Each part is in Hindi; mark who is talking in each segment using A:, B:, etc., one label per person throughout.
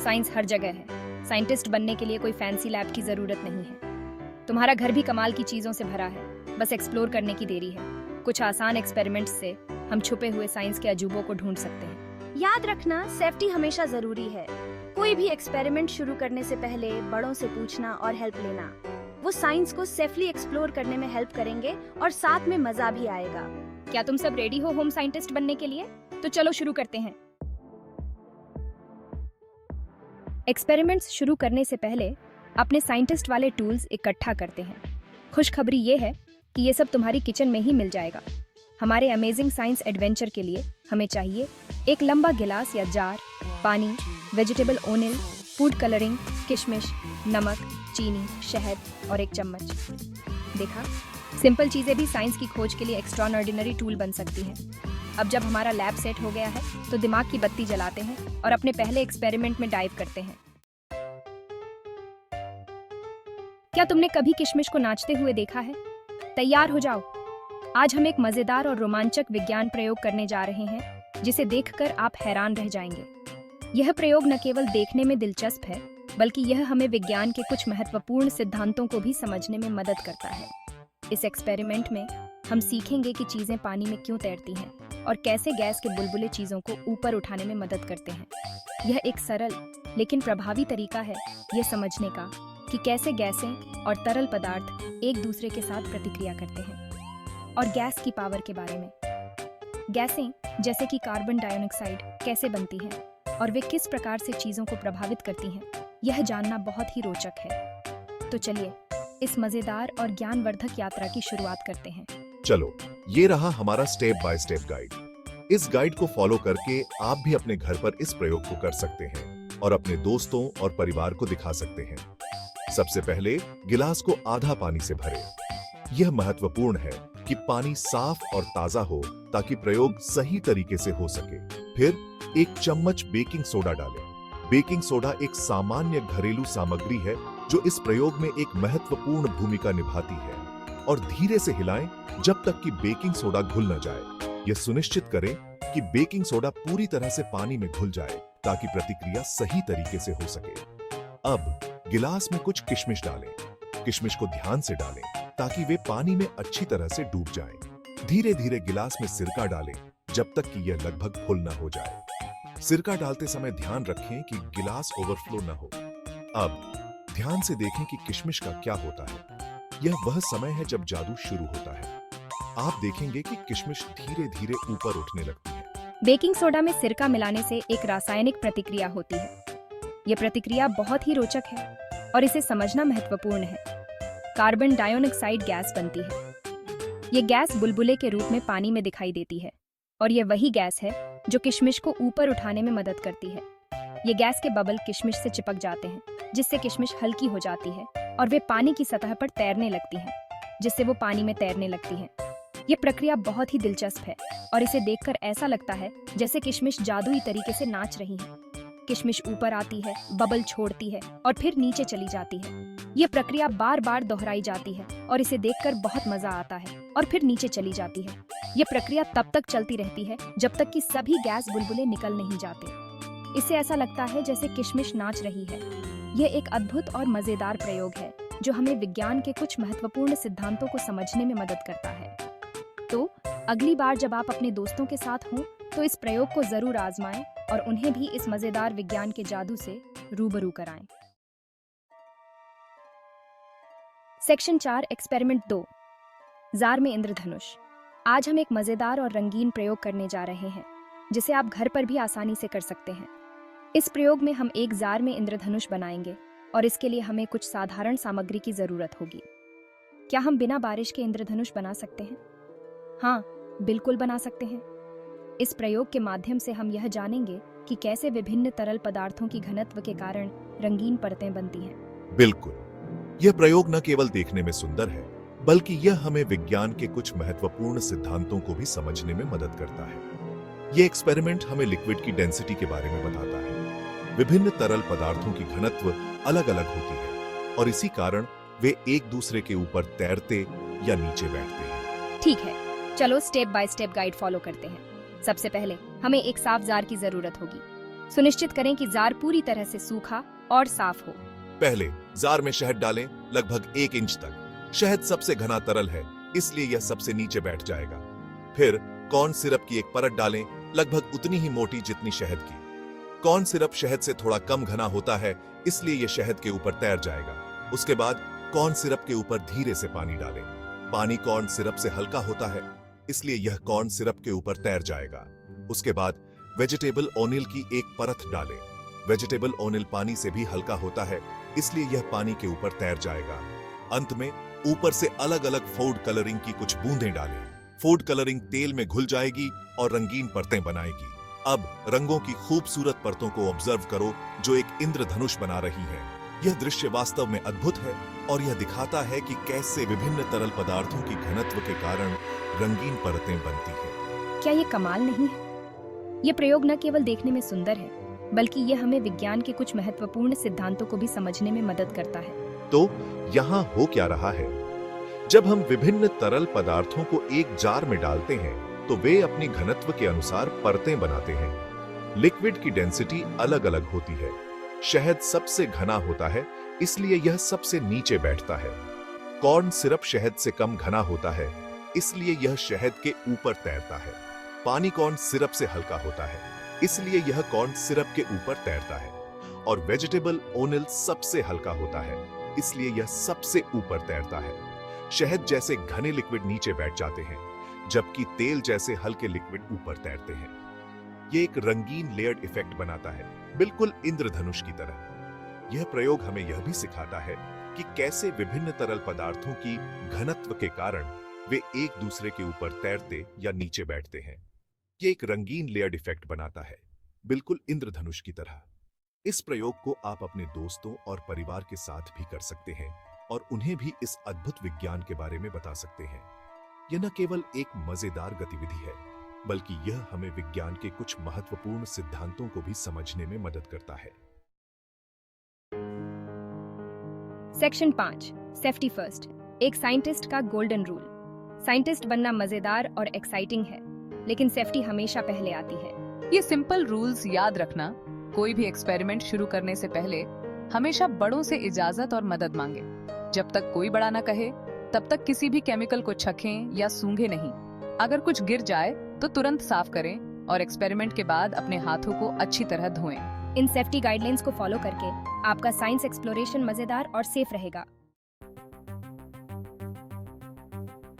A: साइंस हर जगह है। साइंटिस्ट बनने के लिए कोई फैंसी लैब की जरूरत नहीं है। तुम्हारा घर भी कमाल की चीजों से भरा है, बस एक्सप्लोर करने की देरी है। कुछ आसान एक्सपेरिमेंट्स से हम छुपे हुए साइंस के अजूबों को ढूंढ सकते हैं।
B: याद रखना, सेफ्टी हमेशा जरूरी है। कोई भी एक्सपेरिमेंट शुरू करने से पहले बड़ों से पूछना और हेल्प लेना। वो साइंस को सेफली एक्सप्लोर करने में हेल्प करेंगे और साथ में मजा भी आएगा।
A: क्या तुम सब रेडी हो होम साइंटिस्ट बनने के लिए? तो चलो शुरू करते हैं। एक्सपेरिमेंट्स शुरू करने से पहले अपने साइंटिस्ट वाले टूल्स इकट्ठा करते हैं। खुशखबरी ये है कि ये सब तुम्हारी किचन में ही मिल जाएगा। हमारे अमेजिंग साइंस एडवेंचर के लिए हमें चाहिए एक लंबा गिलास या जार, पानी, वेजिटेबल ओनिल, फूड कलरिंग, किशमिश, नमक, चीनी, शहद और एक चम्मच। देखा, सिंपल चीजें भी साइंस की खोज के लिए एक्स्ट्राऑर्डिनरी टूल बन सकती हैं। अब जब हमारा लैब सेट हो गया है तो दिमाग की बत्ती जलाते हैं और अपने पहले एक्सपेरिमेंट में डाइव करते हैं। क्या तुमने कभी किशमिश को नाचते हुए देखा है? तैयार हो जाओ। आज हम एक मजेदार और रोमांचक विज्ञान प्रयोग करने जा रहे हैं जिसे देखकर आप हैरान रह जाएंगे। यह प्रयोग न केवल देखने में दिलचस्प है, बल्कि यह हमें विज्ञान के कुछ महत्वपूर्ण सिद्धांतों को भी समझने में मदद करता है। इस एक्सपेरिमेंट में हम सीखेंगे कि चीजें पानी में क्यों तैरती हैं और कैसे गैस के बुलबुले चीजों को ऊपर उठाने में मदद करते हैं। यह एक सरल लेकिन प्रभावी तरीका है यह समझने का कि कैसे गैसें और तरल पदार्थ एक दूसरे के साथ प्रतिक्रिया करते हैं। और गैस की पावर के बारे में, गैसें जैसे कि कार्बन डाइऑक्साइड कैसे बनती हैं और वे किस प्रकार से चीजों को प्रभावित करती हैं, यह जानना बहुत ही रोचक है। तो चलिए इस मजेदार और ज्ञानवर्धक यात्रा की शुरुआत करते हैं।
C: चलो, ये रहा हमारा स्टेप बाय स्टेप गाइड। इस गाइड को फॉलो करके आप भी अपने घर पर इस प्रयोग को कर सकते हैं और अपने दोस्तों और परिवार को दिखा सकते हैं। सबसे पहले गिलास को आधा पानी से भरें। यह महत्वपूर्ण है कि पानी साफ और ताजा हो ताकि प्रयोग सही तरीके से हो सके। फिर एक चम्मच बेकिंग सोडा डालें। बेकिंग सोडा एक सामान्य घरेलू सामग्री है जो इस प्रयोग में एक महत्वपूर्ण भूमिका निभाती है। और धीरे से हिलाएं जब तक कि बेकिंग सोडा घुल न जाए। यह सुनिश्चित करें कि बेकिंग सोडा पूरी तरह से पानी में घुल जाए ताकि प्रतिक्रिया सही तरीके से हो सके। अब गिलास में कुछ किशमिश डालें। किशमिश को ध्यान से डालें ताकि वे पानी में अच्छी तरह से डूब जाएं। धीरे धीरे गिलास में सिरका डालें जब तक कि यह लगभग फुल न हो जाए। सिरका डालते समय ध्यान रखें कि गिलास ओवरफ्लो न हो। अब ध्यान से देखें कि किशमिश का क्या होता है। यह वह समय है जब जादू शुरू होता है। आप देखेंगे कि किशमिश धीरे धीरे ऊपर उठने लगती है।
A: बेकिंग सोडा में सिरका मिलाने से एक रासायनिक प्रतिक्रिया होती है। यह प्रतिक्रिया बहुत ही रोचक है और इसे समझना महत्वपूर्ण है। कार्बन डाइऑक्साइड गैस बनती है। यह गैस बुलबुले के रूप में पानी में दिखाई देती है और यह वही गैस है जो किशमिश को ऊपर उठाने में मदद करती है। ये गैस के बबल किशमिश से चिपक जाते हैं, जिससे किशमिश हल्की हो जाती है और वे पानी की सतह पर तैरने लगती हैं, जिससे वो पानी में तैरने लगती हैं। ये प्रक्रिया बहुत ही दिलचस्प है और इसे देखकर ऐसा लगता है जैसे किशमिश जादुई तरीके से नाच रही है। किशमिश ऊपर आती है, बबल छोड़ती है और फिर नीचे चली जाती है। ये प्रक्रिया बार बार दोहराई जाती है और इसे देखकर बहुत मजा आता है और फिर नीचे चली जाती है। ये प्रक्रिया तब तक चलती रहती है जब तक कि सभी गैस बुलबुले निकल नहीं जाते। इससे ऐसा लगता है जैसे किशमिश नाच रही है। यह एक अद्भुत और मजेदार प्रयोग है जो हमें विज्ञान के कुछ महत्वपूर्ण सिद्धांतों को समझने में मदद करता है। तो अगली बार जब आप अपने दोस्तों के साथ हों तो इस प्रयोग को जरूर आजमाएं और उन्हें भी इस मजेदार विज्ञान के जादू से रूबरू कराएं। सेक्शन 4 एक्सपेरिमेंट 2, जार में इंद्रधनुष। आज हम एक मजेदार और रंगीन प्रयोग करने जा रहे हैं जिसे आप घर पर भी आसानी से कर सकते हैं। इस प्रयोग में हम एक जार में इंद्रधनुष बनाएंगे और इसके लिए हमें कुछ साधारण सामग्री की जरूरत होगी। क्या हम बिना बारिश के इंद्रधनुष बना सकते हैं? हाँ, बिल्कुल बना सकते हैं। इस प्रयोग के माध्यम से हम यह जानेंगे कि कैसे विभिन्न तरल पदार्थों की घनत्व के कारण रंगीन परतें बनती हैं।
C: बिल्कुल, यह प्रयोग न केवल देखने में सुंदर है, बल्कि यह हमें विज्ञान के कुछ महत्वपूर्ण सिद्धांतों को भी समझने में मदद करता है। यह एक्सपेरिमेंट हमें लिक्विड की डेंसिटी के बारे में बताता है। विभिन्न तरल पदार्थों की घनत्व अलग अलग होती है और इसी कारण वे एक दूसरे के ऊपर तैरते या नीचे बैठते हैं।
A: ठीक है, चलो step by step guide follow करते हैं। सबसे पहले हमें एक साफ जार की जरूरत होगी। सुनिश्चित करें कि जार पूरी तरह से सूखा और साफ हो।
C: पहले जार में शहद डालें लगभग 1 इंच तक। शहद सबसे घना तरल है, इसलिए यह सबसे नीचे बैठ जाएगा। फिर कॉर्न सिरप की एक परत डालें, लगभग उतनी ही मोटी जितनी शहद की। कॉर्न सिरप शहद से थोड़ा कम घना होता है, इसलिए यह शहद के ऊपर तैर जाएगा। उसके बाद कॉर्न सिरप के ऊपर धीरे से पानी डालें। पानी कॉर्न सिरप से हल्का होता है, इसलिए यह कॉर्न सिरप के ऊपर तैर जाएगा। उसके बाद वेजिटेबल ओनिल की एक परत डालें। वेजिटेबल ओनिल पानी से भी हल्का होता है, इसलिए यह पानी के ऊपर तैर जाएगा। अंत में ऊपर से अलग अलग फूड कलरिंग की कुछ बूंदें डालें। फूड कलरिंग तेल में घुल जाएगी और रंगीन परतें बनाएगी। अब रंगों की खूबसूरत परतों को ऑब्जर्व करो जो एक इंद्रधनुष बना रही है। यह दृश्य वास्तव में अद्भुत है और यह दिखाता है कि कैसे विभिन्न तरल पदार्थों की घनत्व के कारण रंगीन परतें बनती हैं।
A: क्या ये कमाल नहीं है? ये प्रयोग न केवल देखने में सुंदर है, बल्कि यह हमें विज्ञान के कुछ महत्वपूर्ण सिद्धांतों को भी समझने में मदद करता है।
C: तो यहाँ हो क्या रहा है? जब हम विभिन्न तरल पदार्थों को एक जार में डालते हैं तो वे अपनी घनत्व के अनुसार परतें बनाते हैं। लिक्विड की डेंसिटी अलग अलग होती है। शहद सबसे घना होता है, इसलिए यह सबसे नीचे बैठता है। कॉर्न सिरप शहद से कम घना होता है, इसलिए यह शहद के ऊपर तैरता है। पानी कॉर्न सिरप से हल्का होता है, इसलिए यह कॉर्न सिरप के ऊपर तैरता है। और वेजिटेबल ओनिल सबसे हल्का होता है, इसलिए यह सबसे ऊपर तैरता है। शहद जैसे घने लिक्विड नीचे बैठ जाते हैं, जबकि तेल जैसे हल्के लिक्विड ऊपर तैरते हैं। यह एक रंगीन लेयर्ड इफेक्ट बनाता है, बिल्कुल इंद्रधनुष की तरह। यह प्रयोग हमें यह भी सिखाता है कि कैसे विभिन्न तरल पदार्थों की घनत्व के कारण वे एक दूसरे के ऊपर तैरते या नीचे बैठते हैं। यह एक रंगीन लेयर्ड इफेक्ट बनाता है, बिल्कुल इंद्रधनुष की तरह। इस प्रयोग को आप अपने दोस्तों और परिवार के साथ भी कर सकते हैं और उन्हें भी इस अद्भुत विज्ञान के बारे में बता सकते हैं। यह न केवल एक मजेदार गतिविधि है, बल्कि यह हमें विज्ञान के कुछ महत्वपूर्ण सिद्धांतों को भी समझने में मदद करता है।
A: सेक्शन 5 सेफ्टी फर्स्ट, एक साइंटिस्ट का गोल्डन रूल। साइंटिस्ट बनना मजेदार और एक्साइटिंग है, लेकिन सेफ्टी हमेशा पहले आती है।
D: ये सिंपल रूल्स याद रखना। कोई भी एक्सपेरिमेंट शुरू करने से पहले हमेशा बड़ों से इजाजत और मदद मांगे। जब तक कोई बड़ा ना कहे, तब तक किसी भी केमिकल को छकें या सूंघे नहीं। अगर कुछ गिर जाए तो तुरंत साफ करें और एक्सपेरिमेंट के बाद अपने हाथों को अच्छी तरह धोएं।
A: इन सेफ्टी गाइडलाइंस को फॉलो करके आपका साइंस एक्सप्लोरेशन मजेदार और सेफ रहेगा।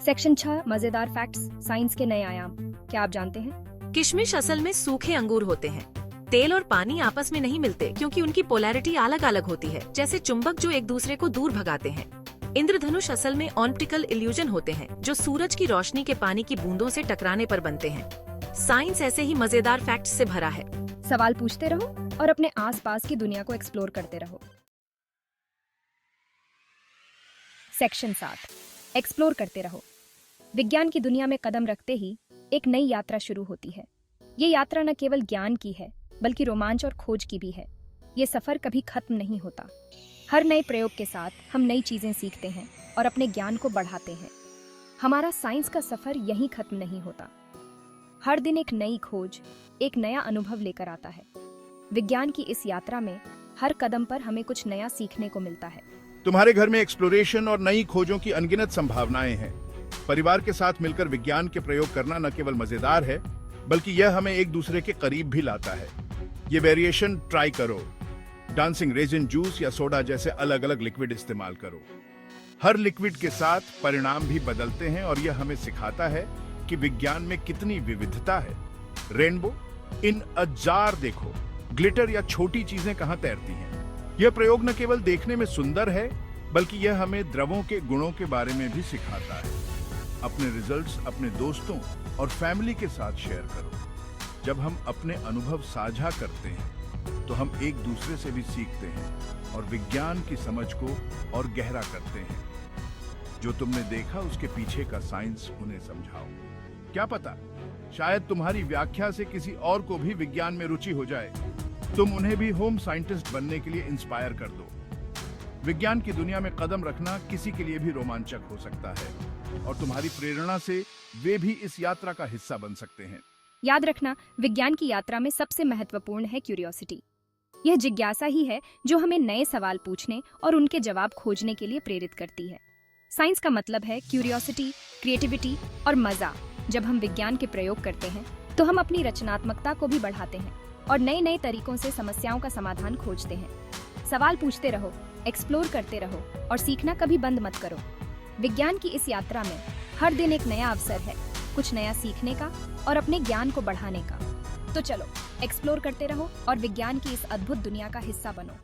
A: सेक्शन 6 मजेदार फैक्ट्स, साइंस के नए आयाम। क्या आप जानते हैं?
E: किशमिश असल में सूखे अंगूर होते हैं। तेल और पानी आपस में नहीं मिलते क्योंकि उनकी पोलैरिटी अलग अलग होती है, जैसे चुंबक जो एक दूसरे को दूर भगाते हैं। इंद्रधनुष असल में ऑप्टिकल इल्यूजन होते हैं, जो सूरज की रोशनी के पानी की बूंदों से टकराने पर बनते हैं। साइंस ऐसे ही मजेदार फैक्ट्स से भरा है।
A: सवाल पूछते रहो और अपने आसपास की दुनिया को एक्सप्लोर करते रहो। सेक्शन 7 एक्सप्लोर करते रहो। विज्ञान की दुनिया में कदम रखते ही एक नई यात्रा शुरू होती है। ये यात्रा न केवल ज्ञान की है, बल्कि रोमांच और खोज की भी है। ये सफर कभी खत्म नहीं होता। हर नए प्रयोग के साथ हम नई चीजें सीखते हैं और अपने ज्ञान को बढ़ाते हैं। हमारा साइंस का सफर यहीं खत्म नहीं होता। हर दिन एक नई खोज, एक नया अनुभव लेकर आता है। विज्ञान की इस यात्रा में हर कदम पर हमें कुछ नया सीखने को मिलता है।
F: तुम्हारे घर में एक्सप्लोरेशन और नई खोजों की अनगिनत संभावनाएं हैं। परिवार के साथ मिलकर विज्ञान के प्रयोग करना न केवल मजेदार है, बल्कि यह हमें एक दूसरे के करीब भी लाता है। ये वेरिएशन ट्राई करो। डांसिंग रेजिन जूस या सोडा जैसे अलग अलग लिक्विड इस्तेमाल करो। हर लिक्विड के साथ परिणाम भी बदलते हैं और यह हमें सिखाता है कि विज्ञान में कितनी विविधता है। रेनबो इन अ जार देखो, ग्लिटर या छोटी चीजें कहां तैरती हैं। यह प्रयोग न केवल देखने में सुंदर है, बल्कि यह हमें द्रवों के गुणों के बारे में भी सिखाता है। अपने रिजल्ट्स अपने दोस्तों और फैमिली के साथ शेयर करो। जब हम अपने अनुभव साझा करते हैं तो हम एक दूसरे से भी सीखते हैं और विज्ञान की समझ को और गहरा करते हैं। जो तुमने देखा उसके पीछे का साइंस उन्हें समझाओ। क्या पता, शायद तुम्हारी व्याख्या से किसी और को भी विज्ञान में रुचि हो जाए। तुम उन्हें भी होम साइंटिस्ट बनने के लिए इंस्पायर कर दो। विज्ञान की दुनिया में कदम रखना किसी के लिए भी रोमांचक हो सकता है और तुम्हारी प्रेरणा से वे भी इस यात्रा का हिस्सा बन सकते हैं।
A: याद रखना, विज्ञान की यात्रा में सबसे महत्वपूर्ण है क्यूरियोसिटी। यह जिज्ञासा ही है जो हमें नए सवाल पूछने और उनके जवाब खोजने के लिए प्रेरित करती है। साइंस का मतलब है क्यूरियोसिटी, क्रिएटिविटी और मजा। जब हम विज्ञान के प्रयोग करते हैं तो हम अपनी रचनात्मकता को भी बढ़ाते हैं और नए नए तरीकों से समस्याओं का समाधान खोजते हैं। सवाल पूछते रहो, एक्सप्लोर करते रहो और सीखना कभी बंद मत करो। विज्ञान की इस यात्रा में हर दिन एक नया अवसर है, कुछ नया सीखने का और अपने ज्ञान को बढ़ाने का। तो चलो, एक्सप्लोर करते रहो और विज्ञान की इस अद्भुत दुनिया का हिस्सा बनो।